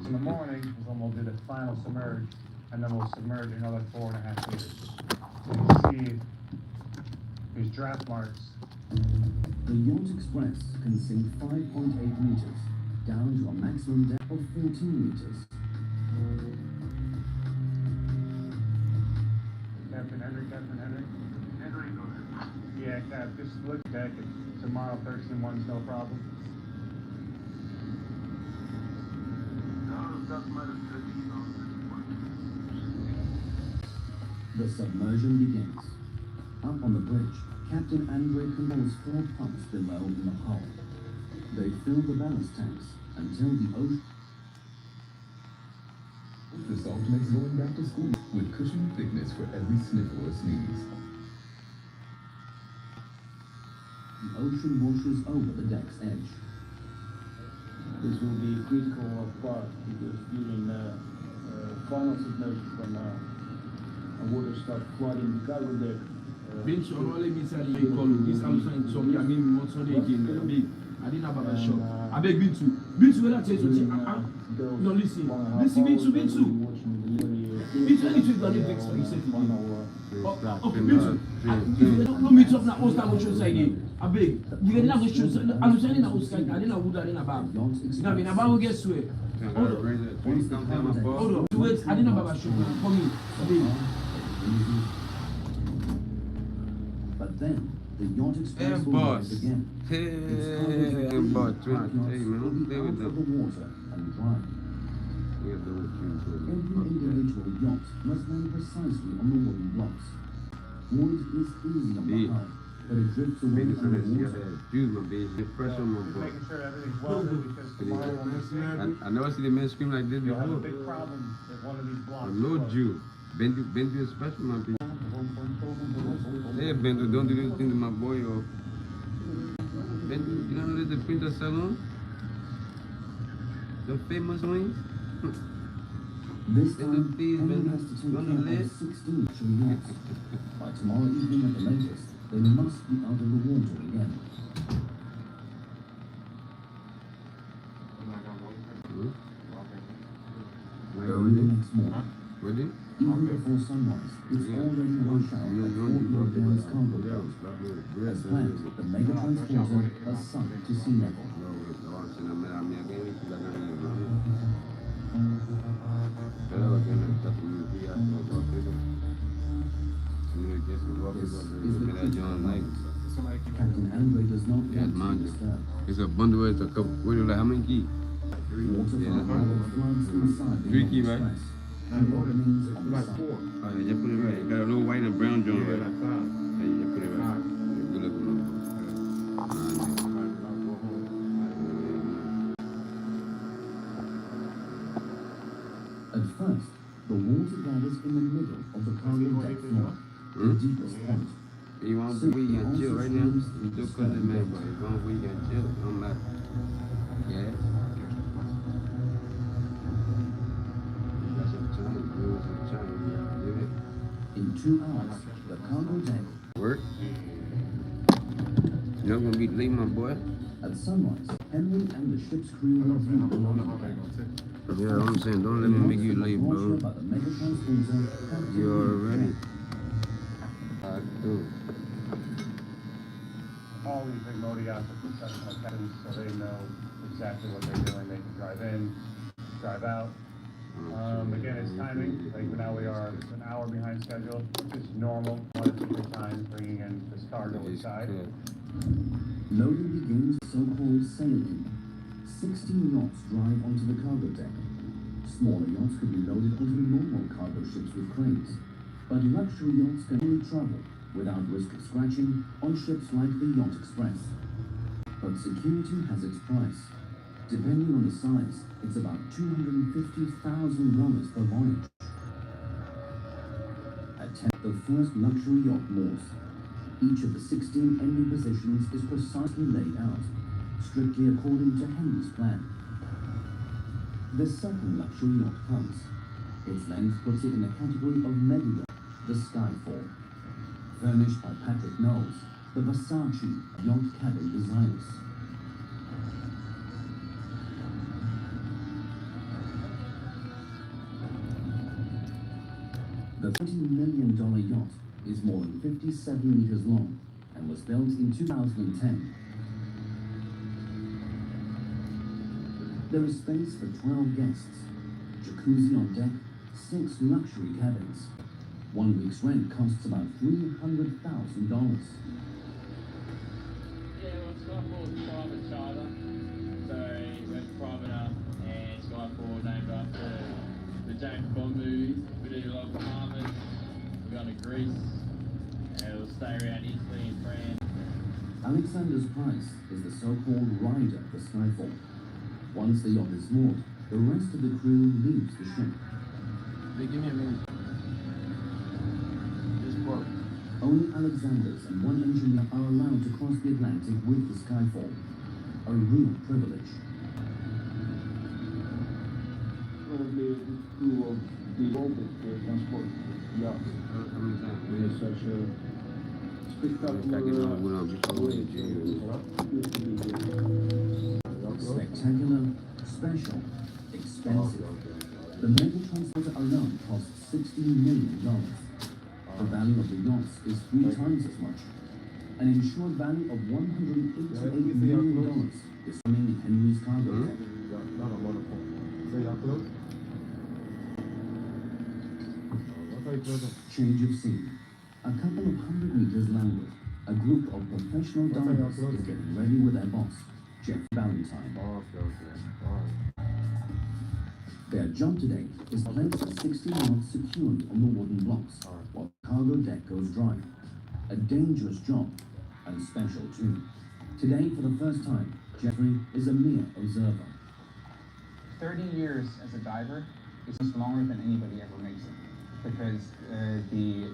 In the morning is when we'll do the final submerge, and then we'll submerge another 4.5 meters. So you see these draft marks. The Yacht Express can sink 5.8 meters, down to a maximum depth of 14 meters. Captain Henry. Yeah, Cap, just look back at tomorrow, Thursday one's no problem. The submersion begins. Up on the bridge, Captain Andre controls 4 pumps below in the hull. They fill the ballast tanks until the ocean. The salt makes going back to school with cushion thickness for every sniffle or sneeze. The ocean washes over the deck's edge. This will be a critical part because during final submersion when water starts flooding the cargo deck. Been sure all let me say the call this I'm saying so I mean more so they again big. I didn't have a shot. I beg been to when I tell you no listen been to anything that you expect you say to okay been to no meet up na host that show side I beg you get na go show I'm saying na host side I didn't wood I didn't about na me na about get swear hold on wait I didn't have a show for me big. But then the Yacht Express will rise again. Hey, boss. Hey, man, don't play with them. The water and dry. Every individual yacht must land precisely on the wooden blocks. Wood is easy on the high, but it drifts away from the water. Use my baby. The pressure on my boy. Making sure everything's welded because tomorrow we'll miss it. I never see the man scream like this You'll have a before. big problem if one of these blocks. No Jew. Bend you a special man. Hey Bendo, don't do this thing to my boy, yo. Bendo, you know there's the printer salon? The famous ones? This time, please, Henry Bendo, has to take on the care of list. 16 luxury yachts. By tomorrow evening at the latest, they must be out of the water again. Early the next morning, Ready? even before sunrise, it's already rush hour at Fort Lauderdale's cargo port. As planned, the mega transporter has sunk to sea level. Captain Andre does not want to be disturbed. It's a bundle, it's a couple. What do you like? How many keys? Water from the harbor floods inside the 3 Yacht key, right? Express. And openings on the side. Oh, yeah, just put it right. You got a little white and brown joint right. Yeah, you put it right. Good looking. At first, the water gathers in the middle of the cargo deck floor, the deepest point. You want to weekend chill right now? You still cut it, man, but you want weekend chill? I'm like, yeah. In 2 hours, the cargo deck. Work? You're not gonna be late, my boy. At sunrise, Henry and the ship's crew review the loading deck. Yeah, I'm saying, don't let me make you late, bro. By the mega transporter, You already? I do. All these big motor yachts are professional captains, so they know exactly what they're doing. They can drive in, drive out. Again, it's timing. Like now we are an hour behind schedule, which is normal. Want to take your time bringing in this cargo inside. loading begins so-called sailing. 16 yachts drive onto the cargo deck. Smaller yachts could be loaded onto normal cargo ships with cranes, but luxury yachts can only travel without risk of scratching on ships like the Yacht Express. But security has its price. Depending on the size, it's about $250,000 per voyage. At 10, the first luxury yacht moors. Each of the 16 engine positions is precisely laid out, strictly according to Henry's plan. The second luxury yacht comes. Its length puts it in the category of mega yacht, the Skyfall. Furnished by Patrick Knowles, the Versace yacht cabin designers. The $30 million yacht is more than 57 meters long and was built in 2010. There is space for 12 guests, jacuzzi on deck, 6 luxury cabins. 1 week's rent costs about $300,000. Yeah, well, Skyfall's private charter, so we're private and Skyfall named after the James Bond movies. We do a lot of Bahamas, we're going to Greece, and we'll stay around Italy and France. Alexander's Price is the so-called rider for Skyfall. Once the yacht is moored, the rest of the crew leaves the ship. They give me a minute. Just work. Only Alexander's and 1 engineer are allowed to cross the Atlantic with the Skyfall. A real privilege. Probably the crew of the oldest transport yachts. We have such a spectacular voyage. Spectacular, special, expensive. The mega transporter alone costs $16 million. The value of the yachts is 3 times as much. An insured value of $188 million is swimming in Henry's cargo deck. Change of scene. A couple of 100 meters landward, a group of professional divers is getting ready with their boss, Jeff Valentine. Their job today is to place the 60 knots securely on the wooden blocks while the cargo deck goes dry. A dangerous job, and special too. Today, for the first time, Jeffrey is a mere observer. 30 years as a diver is just longer than anybody ever makes it, because the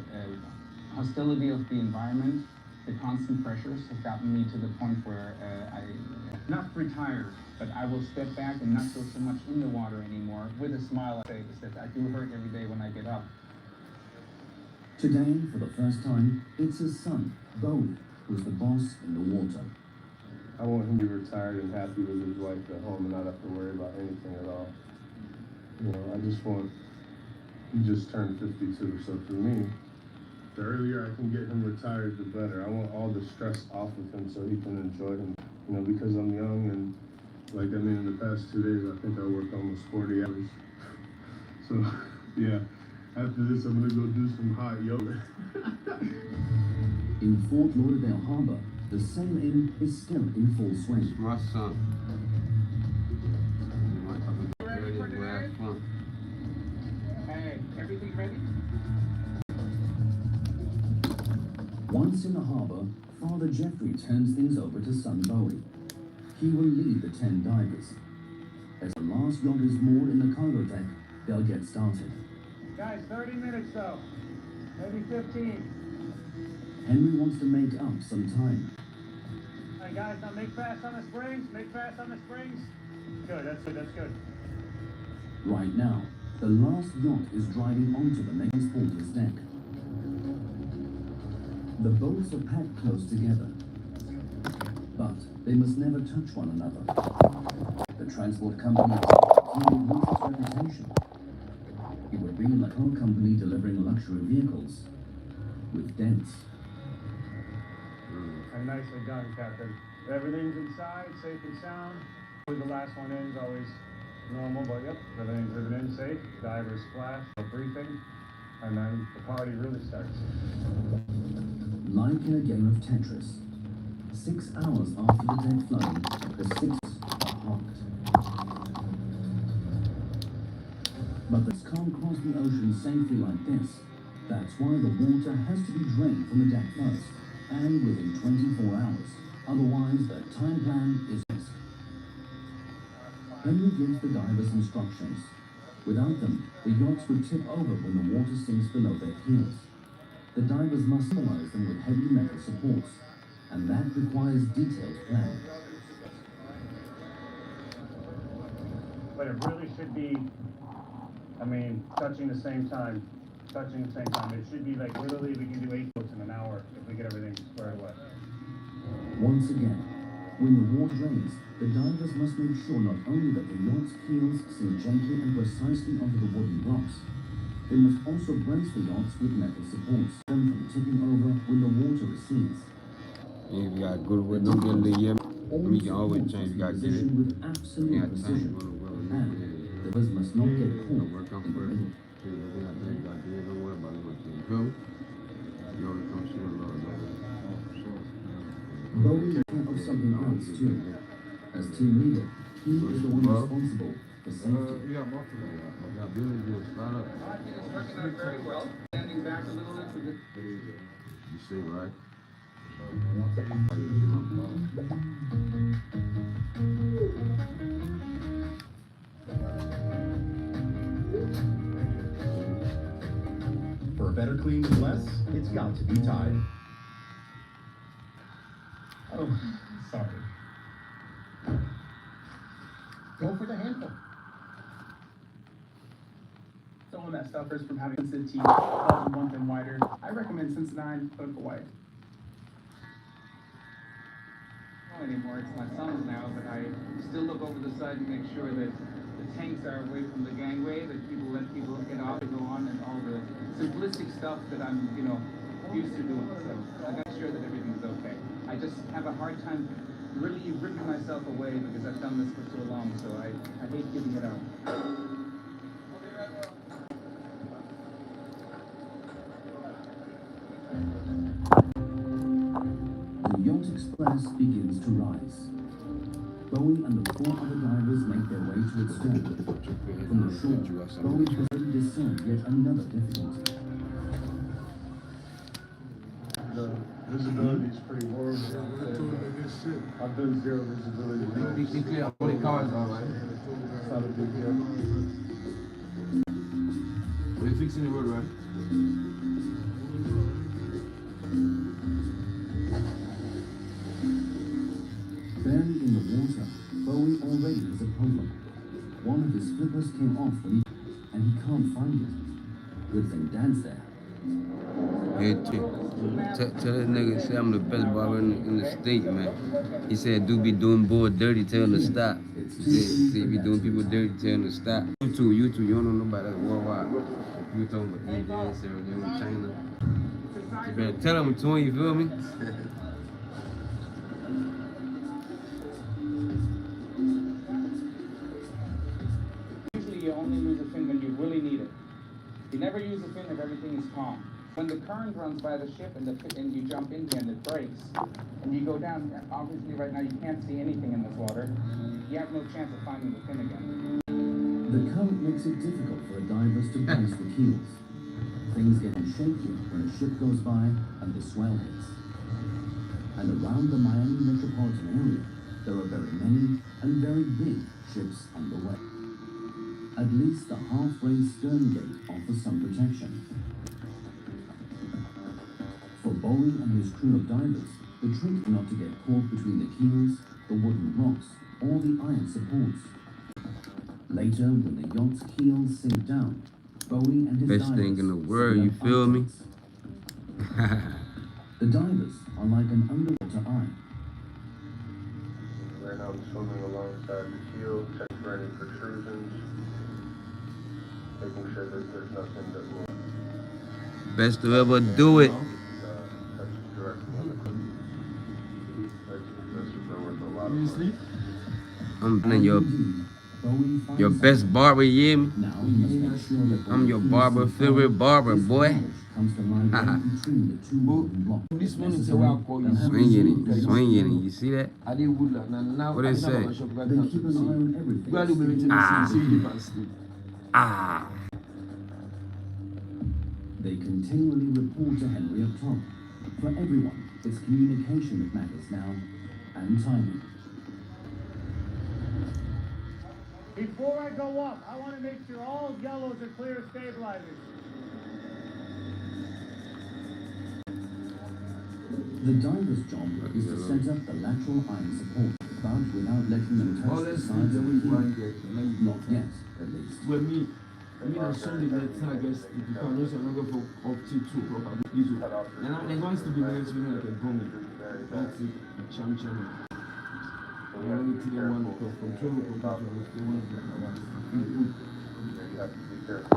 hostility of the environment, the constant pressures have gotten me to the point where I'm not retired, but I will step back and not go so much in the water anymore. With a smile, I say is that I do hurt every day when I get up. Today, for the first time, it's his son, Bowie, who's the boss in the water. I want him to be retired and happy with his wife at home and not have to worry about anything at all. You know, I just want, he just turned 52, so for me, the earlier I can get him retired, the better. I want all the stress off of him so he can enjoy him. You know, because I'm young and, like, I mean, in the past 2 days, I think I worked almost 40 hours. So, yeah, after this, I'm gonna go do some hot yoga. In Fort Lauderdale Harbor, the sail-in is still in full swing. My son. Ready for today? Hey, everything ready? Once in the harbor, Father Jeffrey turns things over to son Bowie. He will lead the 10 divers. As the last yacht is moored in the cargo deck, they'll get started. Guys, 30 minutes though. Maybe 15. Henry wants to make up some time. Hey guys, now make fast on the springs. Make fast on the springs. Good, that's good, that's good. Right now, the last yacht is driving onto the main transporter's deck. The boats are packed close together, but they must never touch one another. The transport company will lose its reputation. It would be like a company delivering luxury vehicles with dents. And nicely done, Captain. Everything's inside, safe and sound. The last one in is always normal, but yep, everything's driven in safe. Divers splash, a briefing, and then the party really starts. Like in a game of Tetris, 6 hours after the deck flown, the 6 are parked. But the can't cross the ocean safely like this. That's why the water has to be drained from the deck first, and within 24 hours. Otherwise, the time plan is missed. Henry gives the divers instructions. Without them, the yachts would tip over when the water sinks below their keels. The divers must stabilize them with heavy metal supports, and that requires detailed planning. But it really should be, I mean, touching the same time. It should be like literally we can do 8 boats in an hour if we get everything squared away. Once again, when the water drains, the divers must make sure not only that the yacht's keels sink gently and precisely onto the wooden blocks, They must also brace the yachts with metal supports, them from tipping over when the water recedes. Yeah, you gotta go to where don't get a little yeah. All You can always supports change, you must gotta be get it. positioned with You absolute got time, precision, go to where we and need the buzz must not get it. caught Work out in the first. middle. See, everything I did, you gotta do it, don't worry about it. You feel me? You only come see a lot of Bowie is care of something else too. As team leader, he is the one responsible for safety. You got both of them. I got Billy doing start up. I think it's working out very well. Standing back a little bit. You see, right? For a better clean with less, it's got to be Tide. Oh, sorry. Go for the handful. Someone that suffers from having sensitive teeth, causing one thing wider, I recommend Sensodyne Clinical White. Not anymore, it's my son's now, but I still look over the side and make sure that the tanks are away from the gangway, that people let people get off and go on, and all the simplistic stuff that I'm, used to doing. So I make sure that everything's okay. I just have a hard time really ripping myself away because I've done this for so long, so I hate giving it up. The Yacht Express begins to rise. Bowie and the 4 other divers make their way to its stern. From the shore, Bowie has already discerned yet another difficulty. The visibility is pretty horrible. I've done zero visibility. Be clear, all the cars are right. It's not a big deal. We're fixing the road, right? Buried in the water, Bowie already has a problem. One of his flippers came off and he can't find it. Good thing Dad's there. Hey, tell that nigga, say I'm the best barber in the state, man. He said, dude be doing boy dirty, tell him to stop. He said, he be doing people dirty, tell him to stop. You too, you don't know nobody that's worldwide. You talking about India, Sierra Leone, China. You better tell him to him, you feel me? Usually you only use a fin when you really need it. You never use a fin if everything is calm. When the current runs by the ship and you jump in here and it breaks, and you go down, obviously right now you can't see anything in this water, you have no chance of finding the fin again. The current makes it difficult for the divers to brace the keels. Things get shaky when a ship goes by and the swell hits. And around the Miami metropolitan area, there are very many and very big ships on the way. At least the half-raised stern gate offers some protection. For Bowie and his crew of divers, the trick is not to get caught between the keels, the wooden rocks, or the iron supports. Later, when the yacht's keels sink down, Bowie and his Best divers thing in the world, set you up feel me? updates. The divers are like an underwater eye. Right now I'm swimming alongside the keel, checking for any protrusions, making sure that there's nothing that will Best to ever do it. touch directly on the cliff. That's worth a lot of fun. I'm playing your Bowie finds Your best barber, you hear me? Now he must make sure that I'm your Bowie's barber, keys favorite barber, his boy. knowledge comes to lie right between the two wooden blocks. This morning, Necessary, say, well, I call you they'll have Swinging to it, swinging it. You see that? I did woodland, and now What they I say? didn't have a shop right They now keep to an eye see. on everything. Gradually, we reach Ah. to see you can sleep. Ah. They continually report to Henry up top. For everyone, it's communication that matters now, and timing. Before I go up, I want to make sure all yellows are clear of stabilizers. The diver's job is to set up the lateral iron support, but without letting them All touch the let's see sides the of the week keel. one get. Not yet, at least. Well, me on Sunday night, I guess, if you can also not go for up to 2 o'clock, I'll be busy. And wants to be next week, like a gummy. That's it, champion. And only till they 1 o'clock, from 12 o'clock, they want to go. You have to be careful.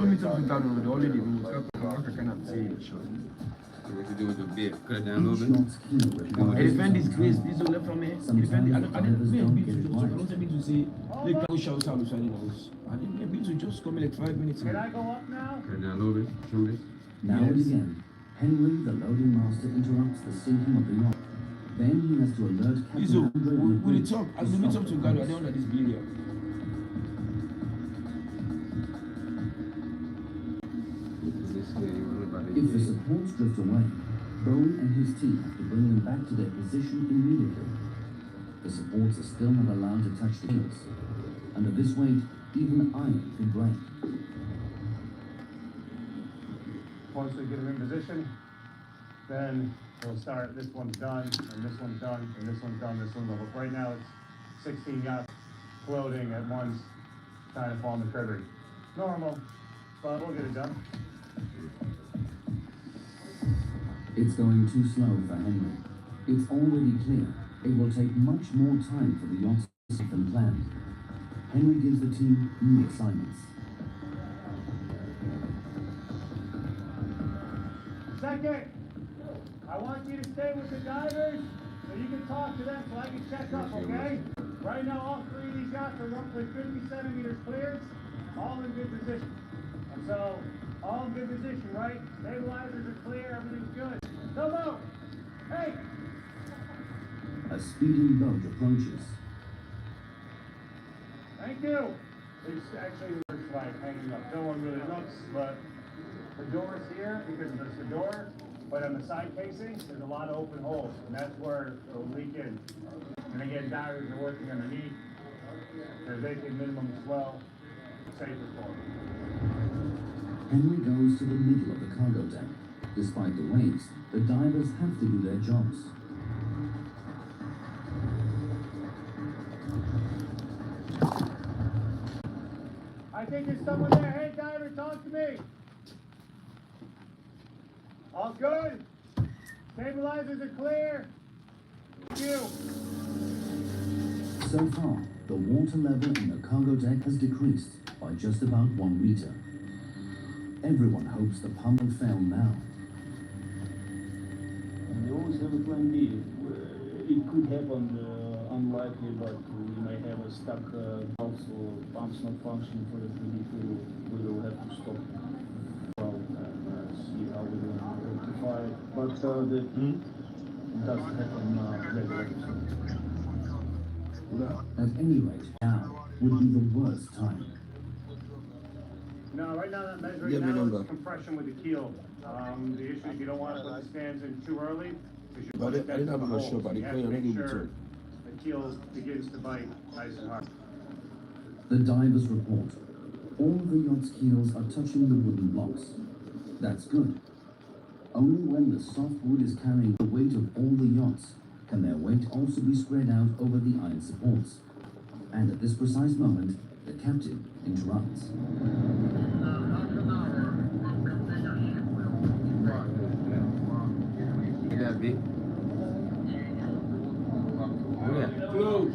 Don't meet up with that one, the only the rules. I cannot say it, sure. What you do with the bit? Cut it down a Each little bit? yacht's keel requires Elephant is some grace, time. this is left from me. Sometimes Elephant, I the didn't divers don't be get it to right. I don't mean to say, they can shout out outside the house. I didn't mean to just come in like 5 minutes. Can I go up now? Cut it down a little bit. Trim this. Now and again, Henry, the loading master, interrupts the sinking of the yacht. Then he has to alert Captain Izo, Andre on the when bridge it's up, to as we meet stop up to the God, I boats. don't like this video. This here, you want about If the it. supports drift away, Bowen and his team have to bring them back to their position immediately. The supports are still not allowed to touch the keels. Under this weight, even iron could break. Once we get them in position, then we'll start, this one's done, and this one's done, and this one's done, this one's over. Right now, it's 16 yachts floating at once, trying to form the cribbing. Normal, but we'll get it done. It's going too slow for Henry. It's already clear it will take much more time for the yacht to sink than planned. Henry gives the team new assignments. Second, I want you to stay with the divers so you can talk to them so I can check up, okay? Right now, all three of these yachts are roughly 50 centimeters cleared, all in good position. And so, all in good position, right? Stabilizers are clear, everything's good. Come on! Hey! A speeding boat approaches. Thank you! It's actually looks like hanging up. No one really looks, but the door's here because there's the door, but on the side casing, there's a lot of open holes, and that's where it'll leak in. And again, divers are working underneath. They're making minimum swell, safer for them. Henry goes to the middle of the cargo deck. Despite the waves, the divers have to do their jobs. I think there's someone there. Hey, diver, talk to me. All good? Stabilizers are clear. Thank you. So far, the water level in the cargo deck has decreased by just about 1 meter. Everyone hopes the pump will fail now. We always have a plan B. It could happen, unlikely, but we may have a stuck valve or pumps not functioning for the we will have to stop. Well, and see how we will rectify it. But it does happen regularly. At any rate, now would be the worst time. No, right now that measure Give me now number. is compression with the keel. The issue is you don't want to put the stands in too early. Because you But I didn't have no show, but you the have player to don't make need sure to. the keel begins to bite nice and hard. The divers report. All of the yacht's keels are touching the wooden blocks. That's good. Only when the soft wood is carrying the weight of all the yachts can their weight also be spread out over the iron supports. And at this precise moment, the captain interrupts. Get that big. Close.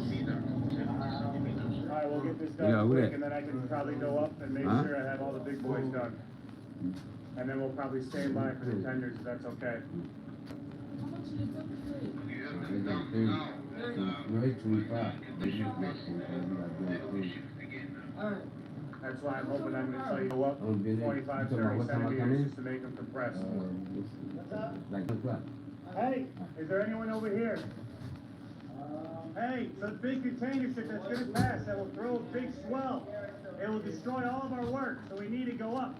Alright, we'll get this Yeah, done who quick that? and then I can probably go up and make Huh? sure I have all the big boys done. And then we'll probably stand by for the tenders if that's okay. No, it's 25. They just make 25. We got to do it. That's why I'm hoping I'm gonna tell you to go up Oh, been there. 25, You talking about 30 what time I come centimeters in? just to make them compressed. Like 2 o'clock. Hey, is there anyone over here? Hey, the big container ship that's gonna pass, that will throw a big swell. It will destroy all of our work, so we need to go up,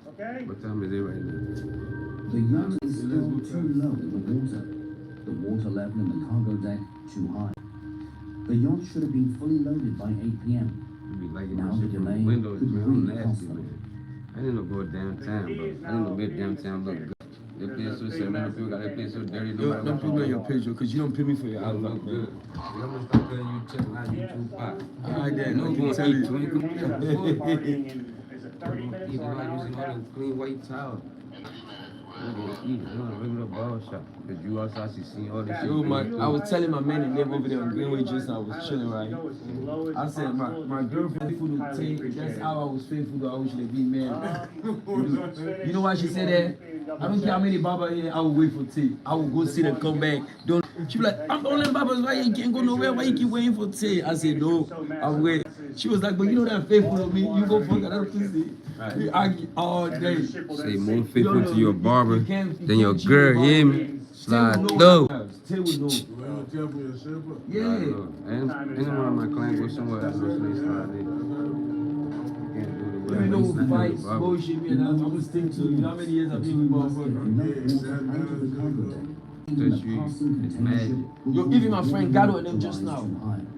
okay? What time is it right now? The yacht is still too low in the water. The water level in the cargo deck too high. The yacht should have been fully loaded by 8 p.m. You be liking Now my the shit from the delay windows, could man. really I'm cost nasty, them. man. I didn't know go downtown, bro. I didn't know where downtown look good. That place so sad, people got that place so dirty. Don't put me on your page, because you don't pay me for your I advert, look man. good. I'm gonna start telling you check my YouTube pop. Alright then, No no going one tell you. Containers are full partying in, is it 30 minutes Even or an like hour? using all them clean white towels. I'm gonna eat. I'm gonna regular barber shop. Cause you also actually see all this shit. Yo, I was telling my man that live over there on Greenway just now. I was chilling, right? I said, my girlfriend faithful to take. That's how I was faithful to. I wish they be man. You know why she said that? I don't care how many barbers here. I will wait for tea. I will go see them come back. Don't. She be like, I'm the only barbers. Why you can't go nowhere? Why you keep waiting for tea? I said, no, I'll wait. She was like, but you know that faithful to me. You go fuck another pussy. We argue all day. Say more faithful to your barber than your girl. You hear me? Slide though. Till we know. Yeah. And one of my clients go somewhere else. They slide Let me know fights, bullshit, me, and I'm gonna stick to. You know how many years I've been with motherfuckers? It's magic. Yo, even my friend Gado and them just now.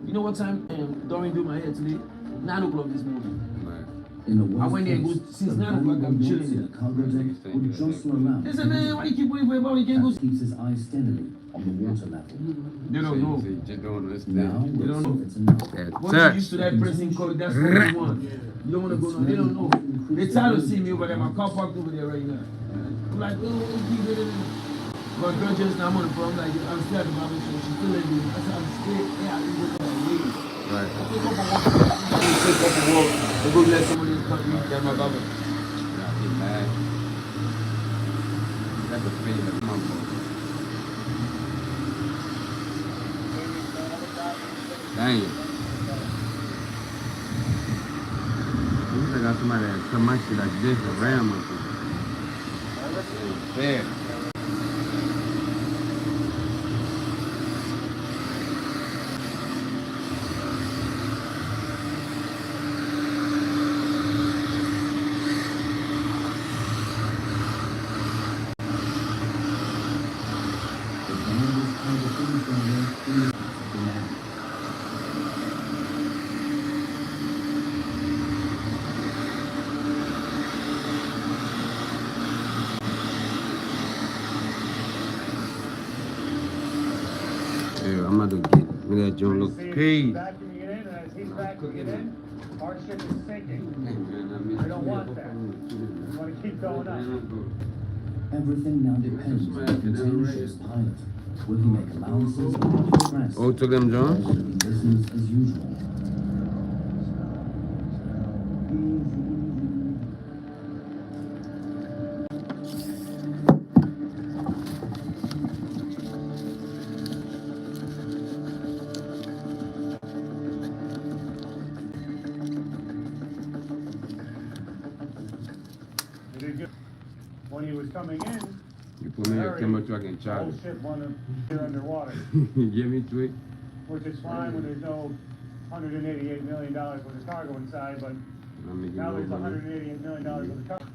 You know what time Dorian do my hair today? 9 o'clock this morning. I went there and go since 9 o'clock. I'm chilling there. They said, man, why you keep waiting for your barber? You can't go. Keeps his eyes steadily on the water level. They don't know. They just don't understand. Now, They don't know. it's enough. Once you're used to that pressing color, that's what you want. You don't want to go no. They don't know. They tired of seeing me over there. My car parked over there right now. I'm like, oh, my girl just now, I'm on the phone. I'm like, I'm still at the barber shop. She's still in me. I said, I'm scared. Yeah, I didn't go for that wait. Right. I take up a walk. Take up a walk and go let somebody cut me down my barber. Yeah, he mad. That's a feeling of my boy. Dang. I wish I got somebody that cut my shit like this around my shit. Fair. Yeah, I'm about to get me that joint look crazy. Vacuuming it in, and as he's vacuuming it in, our ship is sinking. We don't want that. We want to keep going up. Everything now depends on the container ship's pilot. Will he make allowances or express? Oh, took them Jones? Or will it be business as usual? We did good. When he was coming in, You put me in a camera truck and the charge whole it. ship wanted to get underwater, Give me to it. which is fine when there's no $188 million worth of cargo inside, but I'm making now there's no money. $188 million worth of cargo.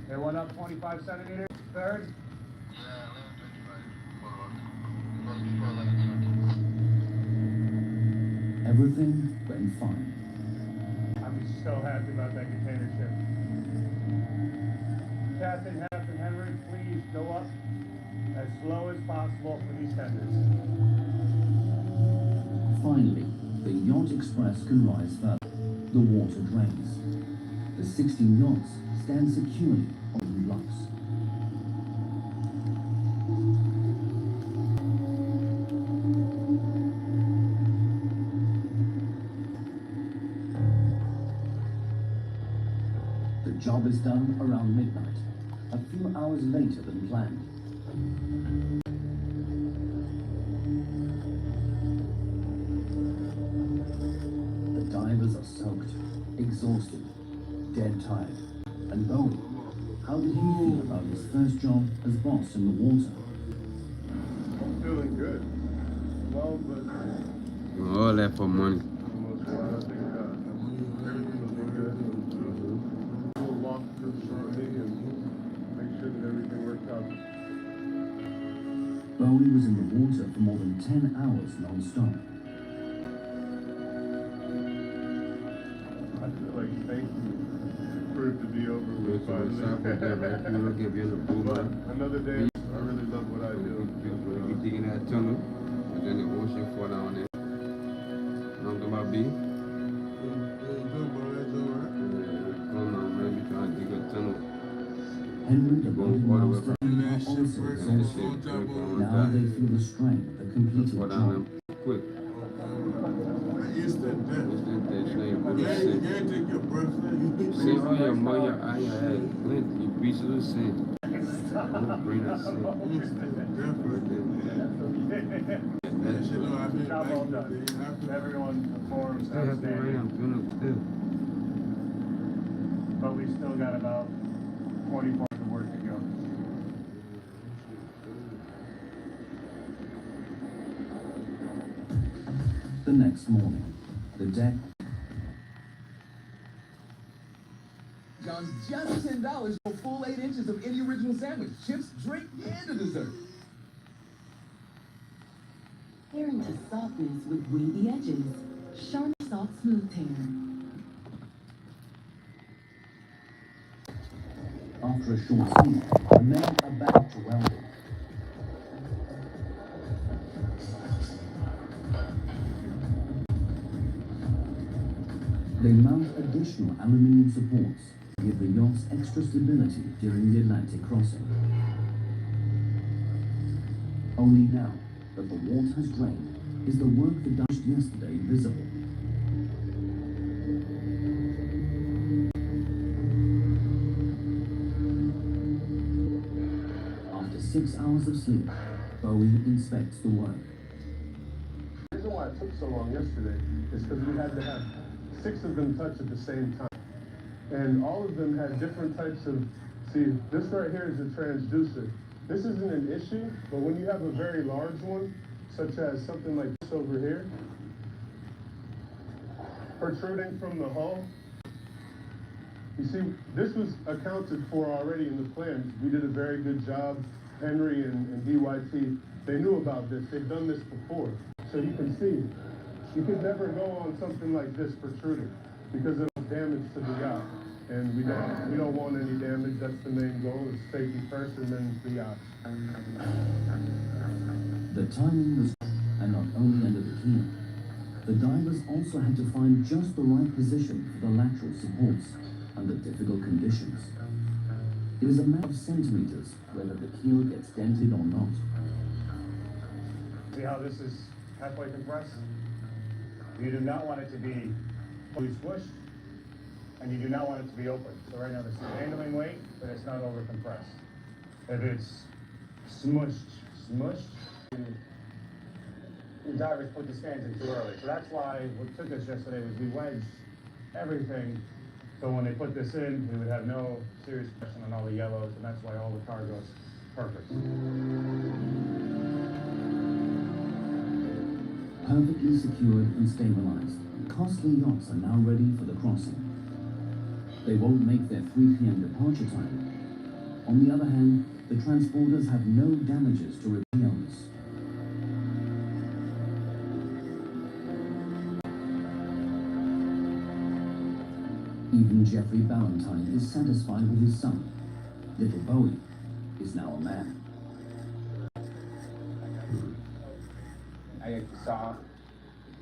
They went up 25 centimeters, third. Everything went fine. I'm so happy about that container ship. Captain Henry, please go up as slow as possible for these tenders. Finally, the Yacht Express can rise further. The water drains. The 16 yachts stand securely on the blocks. The job is done around midnight, a few hours later than planned. The divers are soaked, exhausted, dead tired. And Bowie, how did he feel about his first job as boss in the water? I'm feeling good. Well, but All that for money. for the most part, I think everything will be good. We'll walk through the shortly and make sure that everything works out. Bowie was in the water for more than 10 hours non-stop. I feel like thank you for it to be over with finally. But another day, I really love what I do. We digging that tunnel, and then the ocean fall down there. Know what about B? Come on, man, we trying to dig a tunnel. Henry, the Going boating all the way master, from are also exhausted. Now they feel the strength of completing Go the down job. there quick. It's that death. It's that day, so you You really gotta sick. take your breath. Sin on your mouth, your eye, your head. Clint, you beast of sin. Don't bring that sin. That shit, look, I've been Job well back done. in the day after. Everyone performs Still have to write, outstanding, I'm doing it still. but we still got about 24 hours of work to go. The next morning, the deck John's just $10 for full 8 inches of any original sandwich, chips, drink, and a dessert. Tear into softness with wavy edges. Sharp, soft, smooth tear. After a short sleep, the men are back to welding. They mount additional aluminium supports to give the yachts extra stability during the Atlantic crossing. Only now that the water has drained is the work that done yesterday visible. After 6 hours of sleep, Bowie inspects the work. The reason why it took so long yesterday is because we had to have 6 of them touch at the same time. And all of them had different types of, see, this right here is a transducer. This isn't an issue, but when you have a very large one, such as something like this over here, protruding from the hull, you see, this was accounted for already in the plans. We did a very good job. Henry and DYT, they knew about this. They've done this before. So you can see, you could never go on something like this protruding because it'll damage to the yacht. And we don't want any damage. That's the main goal, is safety first and then the yacht. The timing was, and not only under the keel, the divers also had to find just the right position for the lateral supports under difficult conditions. It is a matter of centimeters whether the keel gets dented or not. See how this is halfway compressed? You do not want it to be fully squished, and you do not want it to be open. So right now this is handling weight, but it's not over compressed. If it's smushed, the divers put the stands in too early. So that's why what took us yesterday was we wedged everything. So when they put this in, we would have no serious question on all the yellows, and that's why all the cargo's perfect. Perfectly secured and stabilized, costly yachts are now ready for the crossing. They won't make their 3 p.m. departure time. On the other hand, the transporters have no damages to repair owners. Even Jeffrey Ballantyne is satisfied with his son. Little Bowie is now a man. I saw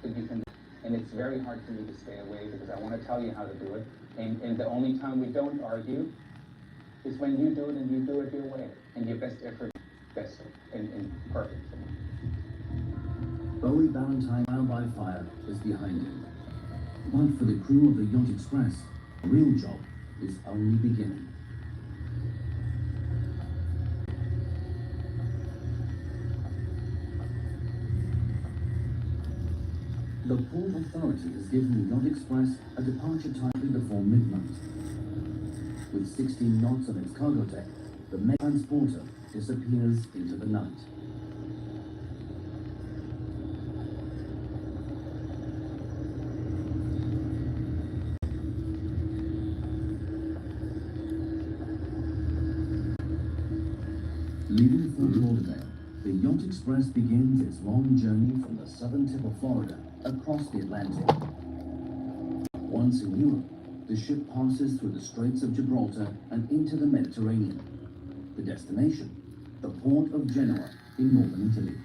that you can, and it's very hard for me to stay away because I want to tell you how to do it. And the only time we don't argue is when you do it and you do it your way. And your best effort, best and perfect. Bowie Ballantyne, trial by fire, is behind him. But for the crew of the Yacht Express, the real job is only beginning. The Port Authority has given the Yacht Express a departure time before midnight. With 16 knots on its cargo deck, the main transporter disappears into the night. Leaving Fort Lauderdale, the Yacht Express begins its long journey from the southern tip of Florida across the Atlantic. Once in Europe, the ship passes through the Straits of Gibraltar and into the Mediterranean. The destination, the port of Genoa in northern Italy.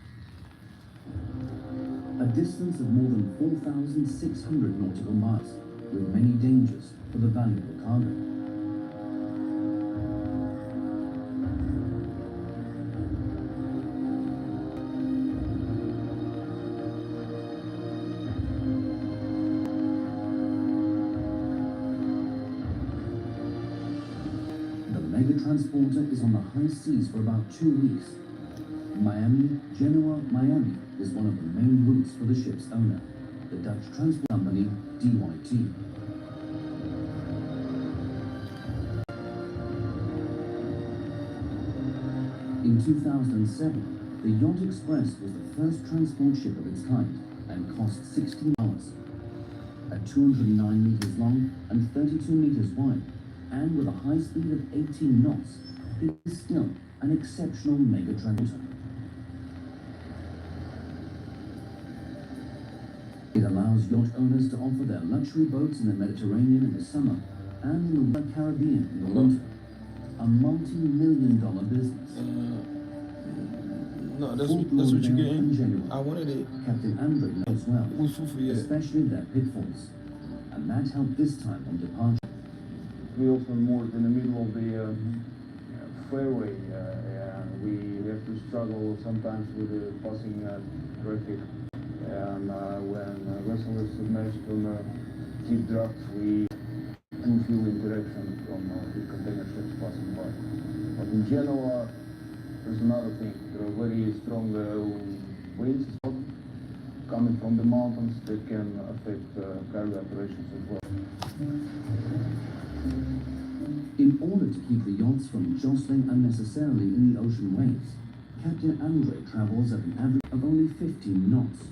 A distance of more than 4,600 nautical miles, with many dangers for the valuable cargo. mega transporter is on the high seas for about 2 weeks. Genoa, Miami is one of the main routes for the ship's owner, the Dutch transport company DYT. In 2007, the Yacht Express was the first transport ship of its kind and cost $16. At 209 meters long and 32 meters wide, and with a high speed of 18 knots, it is still an exceptional mega transporter. It allows yacht owners to offer their luxury boats in the Mediterranean in the summer and in the Caribbean in the winter. A multi-million-dollar business. No, that's what you're getting. I wanted it. Captain Andre knows well, Yeah. especially their pitfalls, and that helped this time on departure. We often moored in the middle of the fairway. We have to struggle sometimes with the passing traffic. And when a vessel is submerged on a deep draft, we do feel interaction from the container ships passing by. But in Genoa, there's another thing. There are very strong winds coming from the mountains that can affect cargo operations as well. In order to keep the yachts from jostling unnecessarily in the ocean waves, Captain Andre travels at an average of only 15 knots.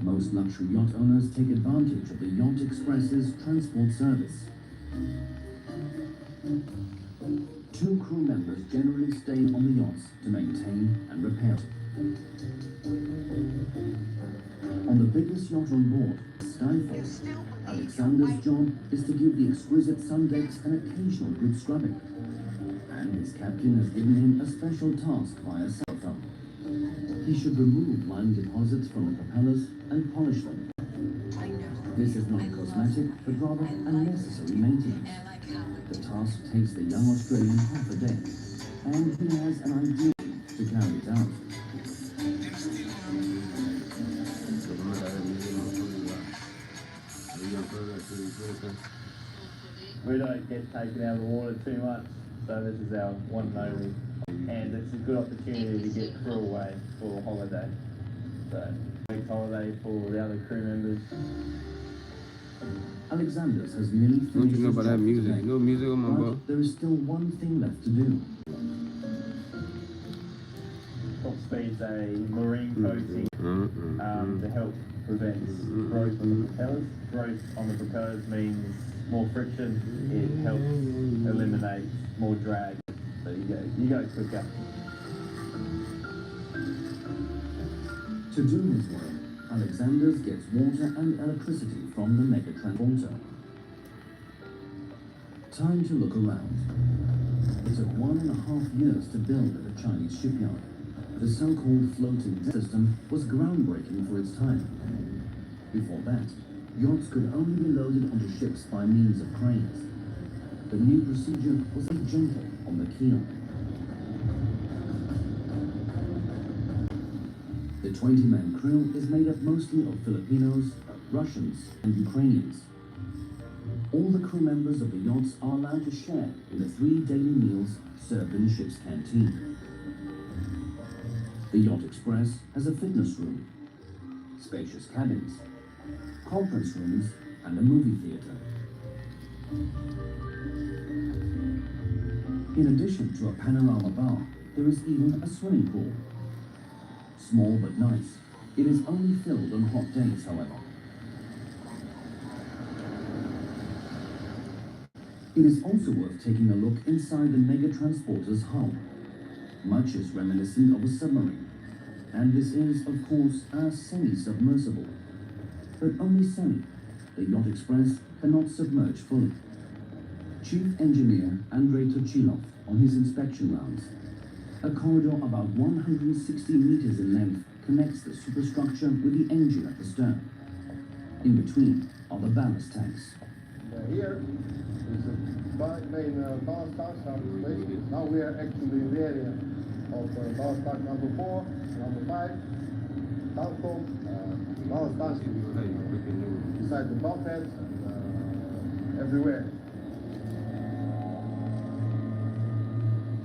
Most luxury yacht owners take advantage of the Yacht Express's transport service. 2 crew members generally stay on the yachts to maintain and repair it. On the biggest yacht on board, Skyfall, Alexander's job is to give the exquisite sun decks an occasional good scrubbing. And his captain has given him a special task via cell phone. He should remove line deposits from the propellers and polish them. This is not cosmetic, but rather unnecessary maintenance. The task takes the young Australian half a day, and he has an idea to carry it out. We don't get taken out of the water too much, so this is our one and only. And it's a good opportunity to get crew away for a holiday. So, week's holiday for the other crew members. Alexander's has nearly finished. Don't you know about that his job music? today, You know music on my but bro? there is still one thing left to do. Top speed's a marine coating to help prevent growth on the propellers. Growth on the propellers means more friction. It helps eliminate more drag. So you go quicker. To do his work, Alexander's gets water and electricity from the mega transporter. Time to look around. It took 1.5 years to build at a Chinese shipyard. The so-called floating system was groundbreaking for its time. Before that, yachts could only be loaded onto ships by means of cranes. The new procedure was gentle on the keel. The 20-man crew is made up mostly of Filipinos, Russians, and Ukrainians. All the crew members of the yachts are allowed to share in the 3 daily meals served in the ship's canteen. The Yacht Express has a fitness room, spacious cabins, conference rooms, and a movie theater. In addition to a panorama bar, there is even a swimming pool. Small but nice, it is only filled on hot days, however. It is also worth taking a look inside the mega transporter's hull. Much is reminiscent of a submarine, and this is, of course, a semi-submersible. But only semi. The Yacht Express cannot submerge fully. Chief Engineer Andrei Tochilov on his inspection rounds. A corridor about 160 meters in length connects the superstructure with the engine at the stern. In between are the ballast tanks. Here is the main ballast tanks are placed. Now we are actually in the area of ballast tank number 4, number 5, downfall, ballast tanks beside the bulkhead, everywhere.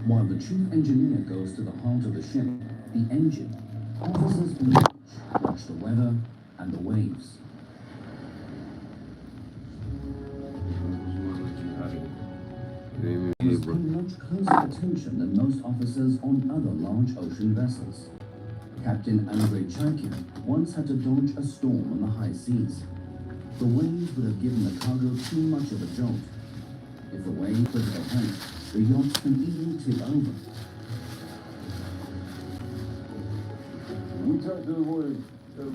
While the chief engineer goes to the heart of the ship, the engine, officers on watch the weather and the waves. He was paying much closer attention than most officers on other large ocean vessels. Captain Andrei Chaikin once had to dodge a storm on the high seas. The waves would have given the cargo too much of a jolt. If the wave was at height, the yacht can even tip over. We try to avoid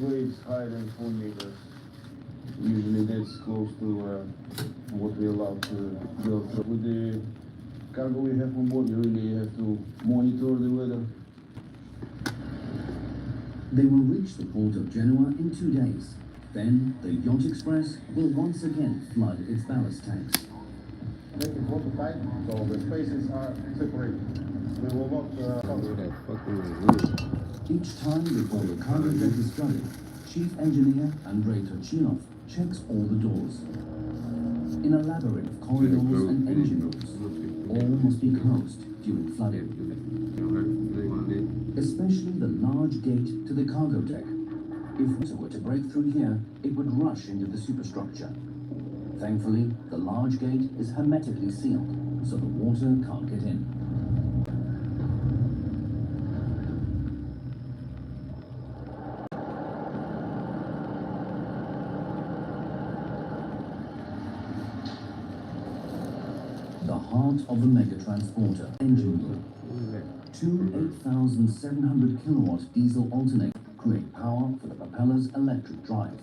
waves higher than 4 meters. Usually that's close to what we allow to go through. With the cargo we have on board, you really have to monitor the weather. They will reach the port of Genoa in 2 days. Then the Yacht Express will once again flood its ballast tanks. Make it watertight, so the spaces are separated. We will not Each time before the cargo deck is flooded, Chief Engineer Andrei Turchinov checks all the doors. In a labyrinth of corridors and engine rooms, all must be closed during flooding. Especially the large gate to the cargo deck. If water were to break through here, it would rush into the superstructure. Thankfully, the large gate is hermetically sealed, so the water can't get in. The heart of the mega transporter engine room. Two 8,700 kilowatt diesel alternators create power for the propeller's electric drive.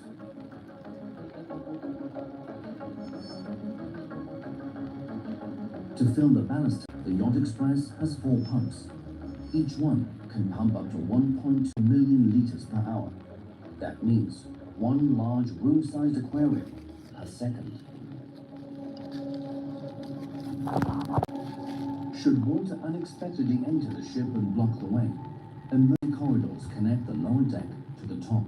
To fill the ballast, the Yacht Express has 4 pumps. Each one can pump up to 1.2 million liters per hour. That means one large room-sized aquarium a second. Should water unexpectedly enter the ship and block the way, emergency corridors connect the lower deck to the top.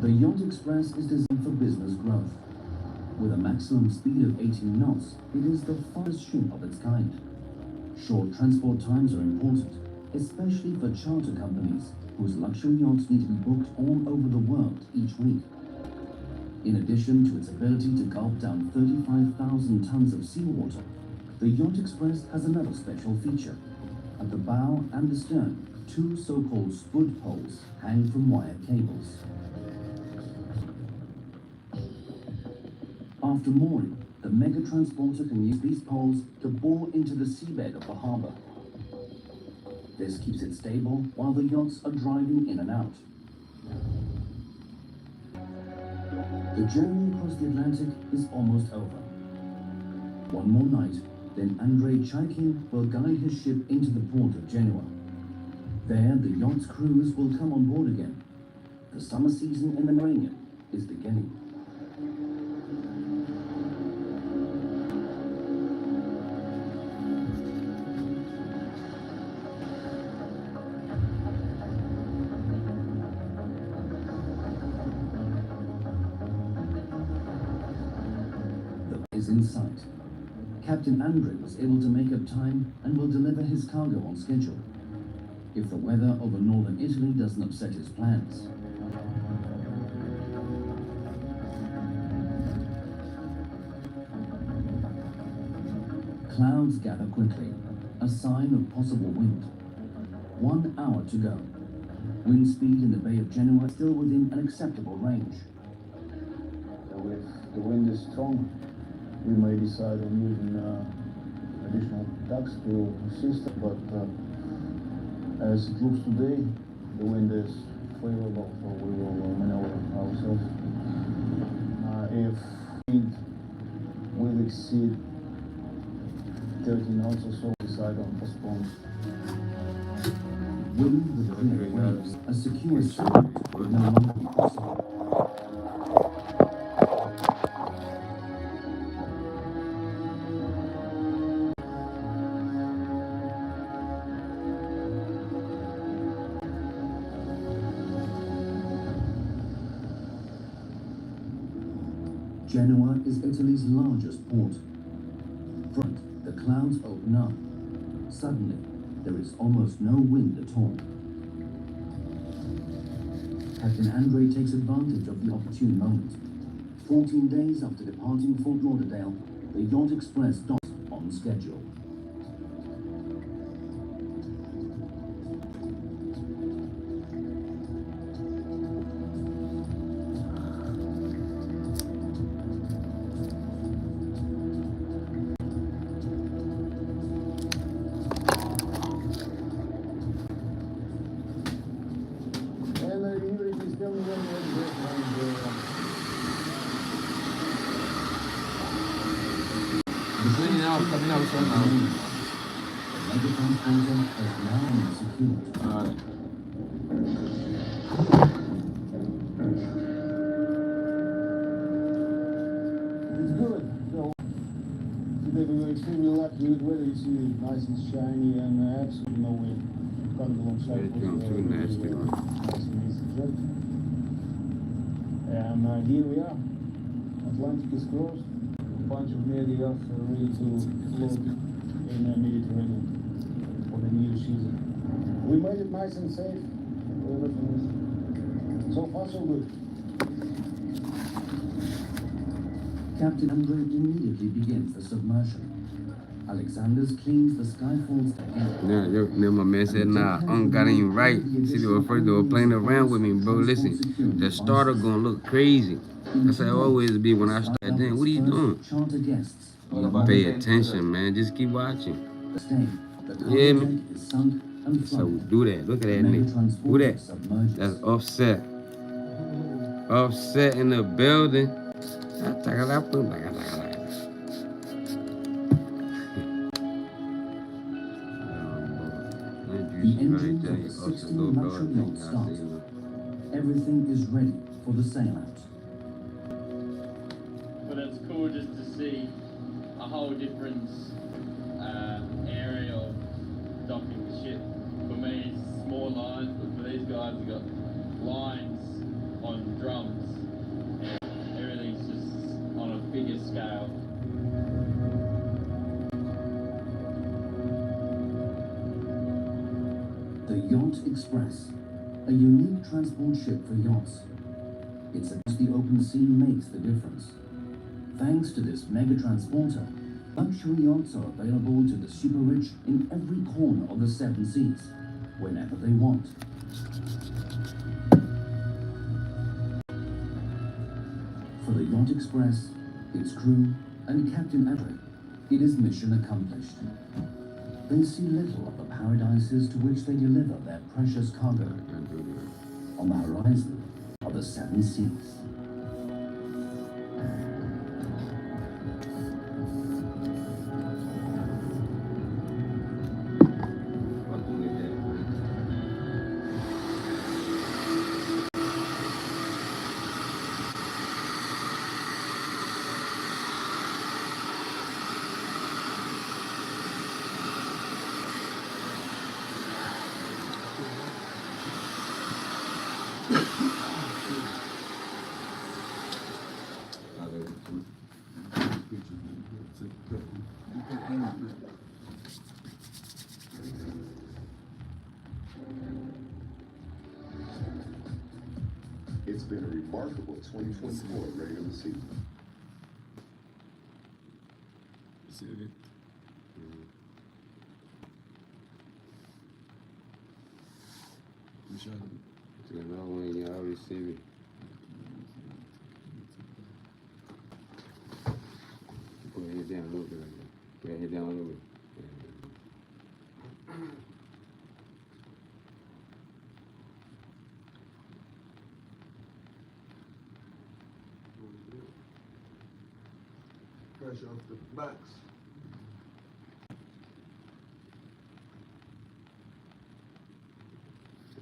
The Yacht Express is designed for business growth. With a maximum speed of 18 knots, it is the fastest ship of its kind. Short transport times are important, especially for charter companies whose luxury yachts need to be booked all over the world each week. In addition to its ability to gulp down 35,000 tons of seawater, the Yacht Express has another special feature. At the bow and the stern, 2 so-called spud poles hang from wire cables. After mooring, the mega transporter can use these poles to bore into the seabed of the harbor. This keeps it stable while the yachts are driving in and out. The journey across the Atlantic is almost over. One more night, then Andrei Chaikin will guide his ship into the port of Genoa. There, the yacht's crews will come on board again. The summer season in the Mediterranean is beginning. In sight. Captain Andrei was able to make up time and will deliver his cargo on schedule, if the weather over northern Italy doesn't upset his plans. Clouds gather quickly, a sign of possible wind. 1 hour to go. Wind speed in the Bay of Genoa is still within an acceptable range. So if the wind is strong, we may decide on using additional ducks to assist, but as it looks today, the wind is favorable, so we will maneuver ourselves. If wind will exceed 30 knots or so, decide on postpone. Wind with clear waves, a secure start would no longer be possible. Genoa is Italy's largest port. Front, the clouds open up. Suddenly, there is almost no wind at all. Captain Andre takes advantage of the opportune moment. 14 days after departing Fort Lauderdale, the Yacht Express docks on schedule. Today we were extremely lucky with weather. You see it nice and shiny and absolutely no wind. Coming alongside was nice and easy trip. And here we are. Atlantic is closed. A bunch of nearly yachts are ready to float in the Mediterranean for the new season. We made it nice and safe. So far so good. Captain Andre immediately begins the submersion. Alexander's cleans the Skyfall's deck. Now my man said, nah, I don't got any right. See, they were first, they were playing around with me, bro. Listen, the starter gonna look crazy. That's how it always be when I start. Damn, what are you doing? You pay attention, man. Just keep watching. Yeah, man. So do that. Look at that nigga. Do that. That's Offset. Offset in the building. The engines of the 16 luxury yachts start. Everything is ready for the sail out. But it's cool just to see a whole different area of docking the ship. For me, it's small lines, but for these guys, they've got lines on drums, and everything's just on a bigger scale. The Yacht Express, a unique transport ship for yachts. It's across the open sea makes the difference. Thanks to this mega transporter, luxury yachts are available to the super rich in every corner of the 7 seas, whenever they want. For the Yacht Express, its crew, and Captain Andre, it is mission accomplished. They see little of the paradises to which they deliver their precious cargo. On the horizon are the 7 seas. It's been a remarkable 2024 regular season. When y'all receive it. Put your head down a little bit like that. Put your head down a little bit. Pressure off the backs.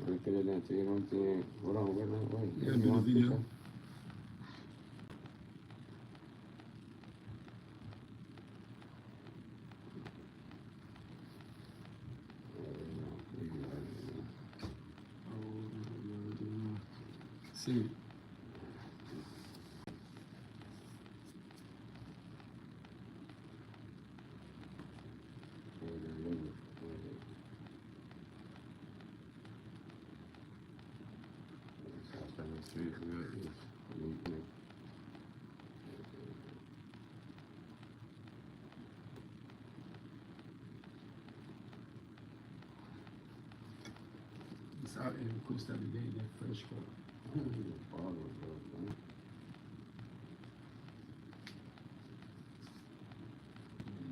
Put it down to you, don't think. Hold on, wait. Yeah, do the video. See. It's out in the coast every day, that fresh car.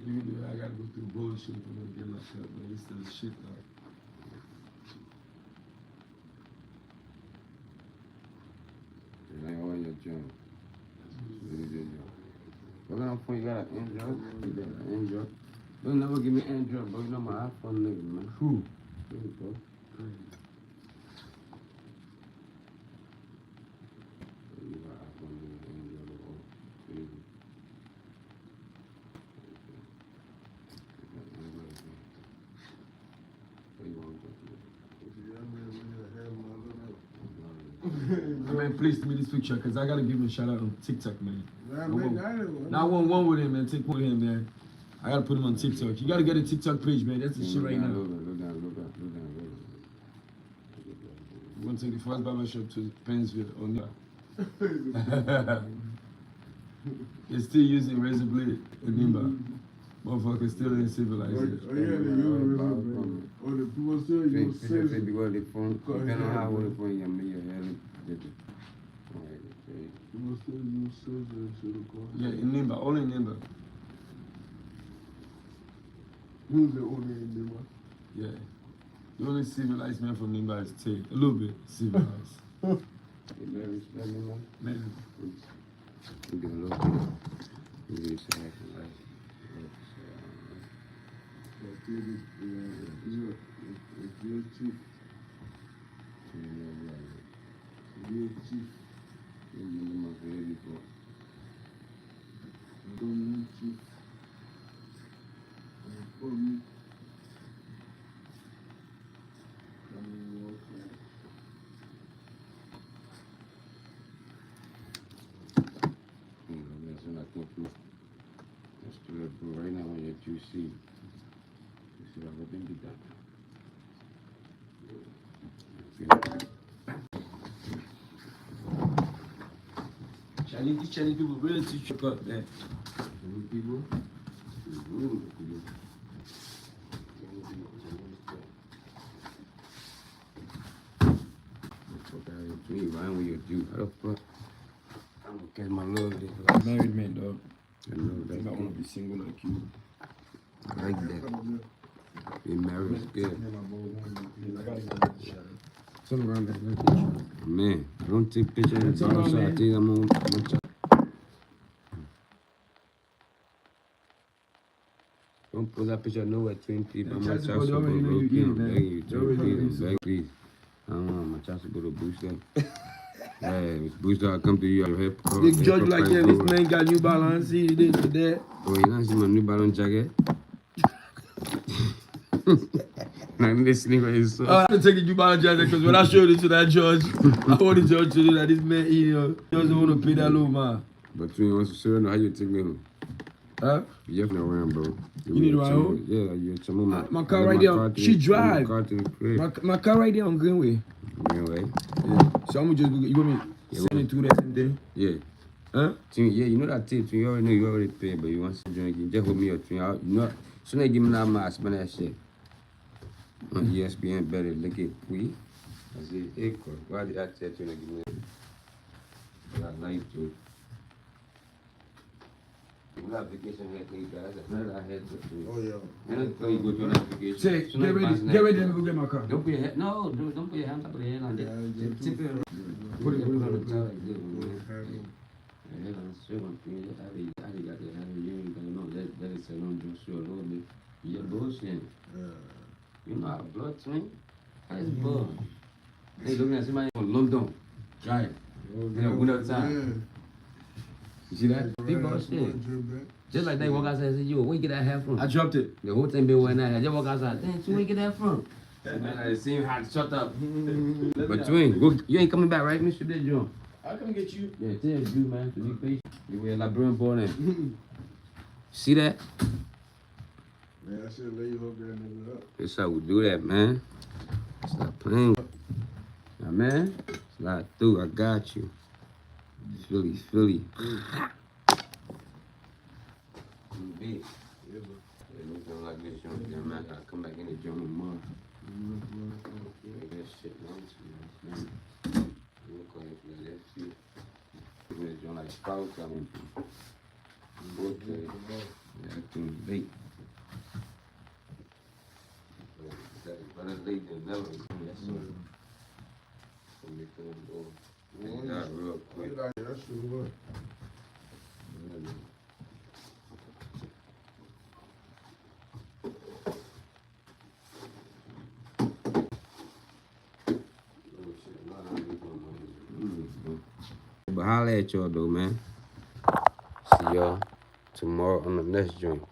Even though I gotta go through bullshit for them to get locked up, but it's still shit like. Like all your junk. Really good job. What kind of phone you got? Android? You got an Android? Don't never give me Android, bro. You know my iPhone nigga, man. Who? There you go. You got iPhone nigga, Android, or crazy. Man, please give me this picture, cause I gotta give him a shout out on TikTok, man. Now I want one with him, man. Take one with him, man. I gotta put him on TikTok. You gotta get a TikTok page, man. That's the shit right now. Look down. We're gonna take the first barbershop to Pennsville on that. They're still using razor blade in Nimba. Motherfuckers still ain't civilized yet. Oh yeah, they use razor blade. Or the people still use scissors. Depending on how old the phone you make your hair look. People still use scissors and shit, of course. Yeah, in Nimba, only in Nimba. Who's the only in Nimba? Yeah. The only civilized man from Nimba is Tay. A little bit civilized. You better respect me, man. Man. You get a little bit. You get respect, right? It's your chief. Your chief. Don't chief. For me. Right now on your 2C. You see what I've been done. Chinese people really teach you about that. Chinese people? Me, Ryan, with your dude. How the fuck? I'm gonna catch my love this. Married man, dog. I know that. I wanna be single like you. I like that. Being married is good. Turn around that. Man, don't take pictures of the bottle, so I think I'm on. Don't put that picture nowhere, twin people. I'm not trying to go please. I don't want my chance to go to Booster. Yeah, Booster, I come to you. Hip, Big judge like that. This man got New Balance. See this, that. Oh, you don't see my New Balance jacket? Nah, this nigga is so. I had to take a New Balance jacket because when I showed it to that judge, I want the judge to know that this man, he doesn't want to pay that low, man. But you want to show how you take me home? Huh? You have no around, bro. You need to ride home? Yeah, you're some my car right there. She drive. My car right there on Greenway. Greenway? Yeah. So I'm just, you want me send it through that same thing? Yeah. Huh? Yeah, you know that tip. You already know you already paid, but you want to drink it. Just hold me up. You know, soon as you give me that mask, man, that shit. On ESPN better look at we. I say, hey, why did I tell you to give me that life too? You have vacation next week, guys. I had to do. Oh, yeah. And you go to an vacation. Say, get ready, let me go get my car. Don't put your head, no, don't put your hand up on the head on that. Tip it. Put it on the top like this, man. Yeah, that's true. I got the hand in you, you know, that is a long jump short a little bit. You're bullshit. You know how blood swing? That's blood. They looking at somebody from London. Try it. You know, winter time. You see that? People shit. Just like they walk outside and say, yo, where you get that hair from? I dropped it. The whole thing been wearing that hair. Just walk outside. Damn, so where you get that from? Man, I see him had to shut up. But twin, go, you ain't coming back, right, Mr. Big John? I'll come get you. Yeah, tell you, man, to be patient. You wear Liberian born in. See that? Man, I should lay you up there, nigga up. That's how we do that, man. Stop playing. Now, man, slide through. I got you. Philly. Big. Yeah, like this, man. I gotta come back in the gym tomorrow. Like that shit nice, man. Look like that shit. It's on like sprouts on birthday. Yeah, I can bake. Better late than never. That's what. So make them go. Not real quick. That shit work. But holla at y'all though, man. See y'all tomorrow on the next joint.